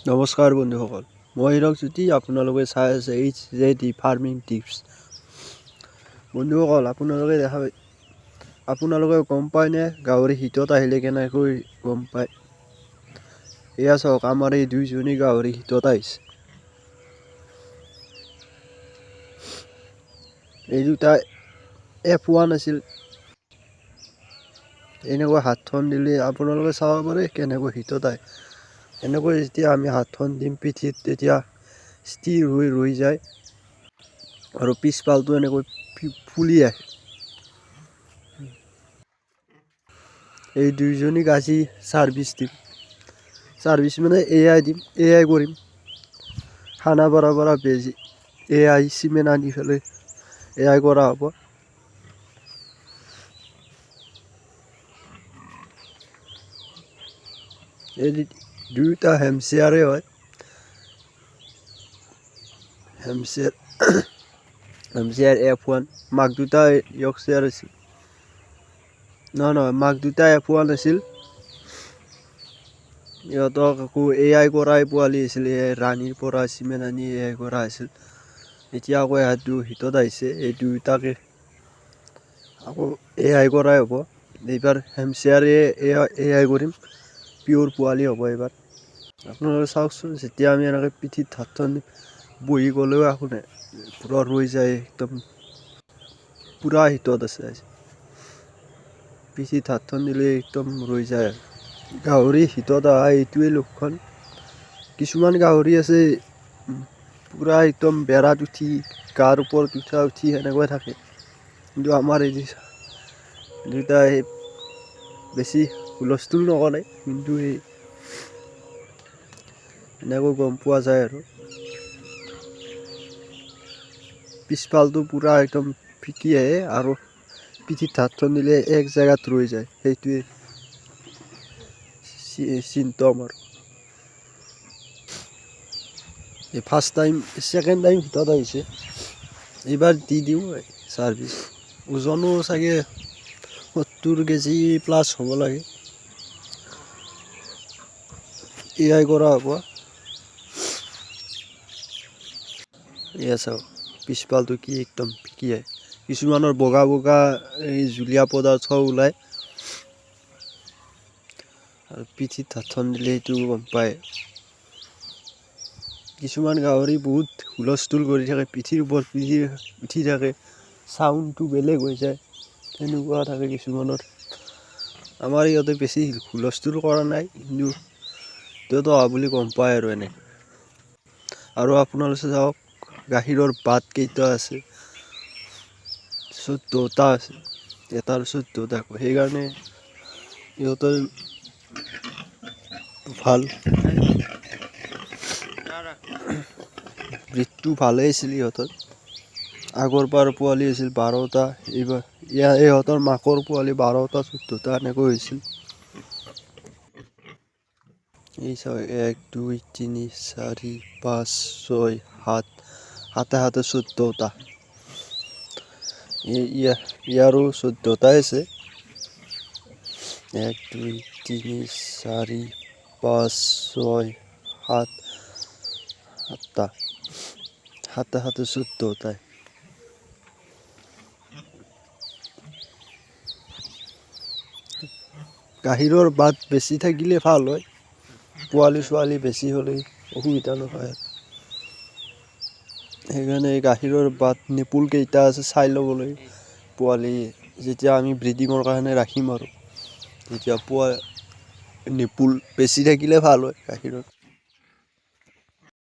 নমস্কাৰ বন্ধুসকল, মই হিৰক জ্যোতি। আপোনালোকে চাই আছে HZD ফাৰ্মিং টিপছ। বন্ধুসকল, আপোনালোকে গম পায়নে গাহৰি শীতত আহিলে কেনেকৈ গম পায়? এয়া চাওক, আমাৰ এই দুইজনী গাহৰি শীতত আহিছে। এই দুটা F1 আছিল। এনেকৈ হাতখন দিলে আপোনালোকে চাব পাৰে কেনেকৈ শীতত আহে। এনেকৈ যেতিয়া আমি হাতখন দিম পিঠিত, তেতিয়া স্থিৰ হৈ ৰৈ যায় আৰু পিছফালটো এনেকৈ ফুলি আহে। এই দুইজনীক আজি ছাৰ্ভিচ দিম। ছাৰ্ভিচ মানে এয়াই কৰিম। খানাপাৰাৰ পৰা বেজি চিমেণ্ট আনি পেলাই এয়াই কৰা হ'ব। এই দুয়োটা হেমচিয়াৰে হয়। হেমচিয়াৰ F1, মাক দুটা ইয়ৰ্কশ্বায়াৰ আছিল। নহয়, মাক দুটা F1 আছিল। ইহঁতক আকৌ AI কৰাই পোৱালি আছিল। ৰাণীৰ পৰা চিমেণ্ট আনি AI কৰা আছিল। এতিয়া আকৌ ইহঁত শীতত আহিছে। এই দুয়োটাকে আকৌ AI কৰাই হ'ব। এইবাৰ হেমচিয়াৰে AI কৰিম, পিয়'ৰ পোৱালি হ'ব এইবাৰ। আপোনালোকে চাওকচোন, যেতিয়া আমি এনেকৈ পিঠিত হাতখন বহি গ'লেও একো নাই, পূৰা ৰৈ যায়, একদম পূৰা শীতত আছে। পিঠিত হাতখন দিলে একদম ৰৈ যায়। গাহৰি শীতত অহা এইটোৱে লক্ষণ। কিছুমান গাহৰি আছে পূৰা একদম বেৰাত উঠি, গাৰ ওপৰত উঠি সেনেকৈ থাকে। কিন্তু আমাৰ এই দুটাই বেছি হুলস্থুল নকৰে, কিন্তু এনেকৈ গম পোৱা যায় আৰু পিছফালটো পূৰা একদম ফিকি আহে আৰু পিঠিত হাতখন দিলে এক জেগাত ৰৈ যায়। সেইটোৱে চিমটম আৰু ছেকেণ্ড টাইম শীতত আহিছে। এইবাৰ দি দিওঁ ছাৰ্ভিচ। ওজনো চাগে 70 কেজি প্লাছ হ'ব লাগে। AI কৰা হ'ব। এয়া চাওক, পিছফালটো কি একদম ফিকি আহে। কিছুমানৰ বগা বগা এই জুলীয়া পদাৰ্থ ওলায় আৰু পিঠিত হাতখন দিলে সেইটো গম পায়। কিছুমান গাহৰি বহুত হুলস্থুল কৰি থাকে, পিঠিৰ ওপৰত উঠি থাকে, চাউণ্ডটো বেলেগ হৈ যায়, তেনেকুৱা থাকে কিছুমানৰ। আমাৰ ইয়াতে বেছি হুলস্থুল কৰা নাই, কিন্তু সিহঁত অহা বুলি গম পায় আৰু এনে। আৰু আপোনালোকে চাওক, গাখীৰৰ বাট কেইটা আছে, 14টা আছে। এটাৰ 14টা, সেইকাৰণে সিহঁতৰ ভাল ব্ৰিডটো ভালেই আছিল। সিহঁতৰ আগৰ পৰা পোৱালি হৈছিল 12টা। এইবাৰ ইহঁতৰ মাকৰ পোৱালি 12টা 14টা এনেকৈ হৈছিল। এই চাওক, 1 2 3 4 5 6 7, সাতে 14টা। ইয়াৰো 14টাই আছে। 1 2 3 4 5 6 7, 7টা, সাতে 14টাই। গাখীৰৰ বাট বেছি থাকিলে ভাল হয়, পোৱালি ছোৱালী বেছি হ'লে অসুবিধা নহয়। সেইকাৰণে গাখীৰৰ বাট নিপুল কেইটা আছে চাই ল'বলৈ, পোৱালি যেতিয়া আমি ব্ৰিডিঙৰ কাৰণে ৰাখিম আৰু তেতিয়া নিপুল বেছি থাকিলে ভাল হয় গাখীৰত।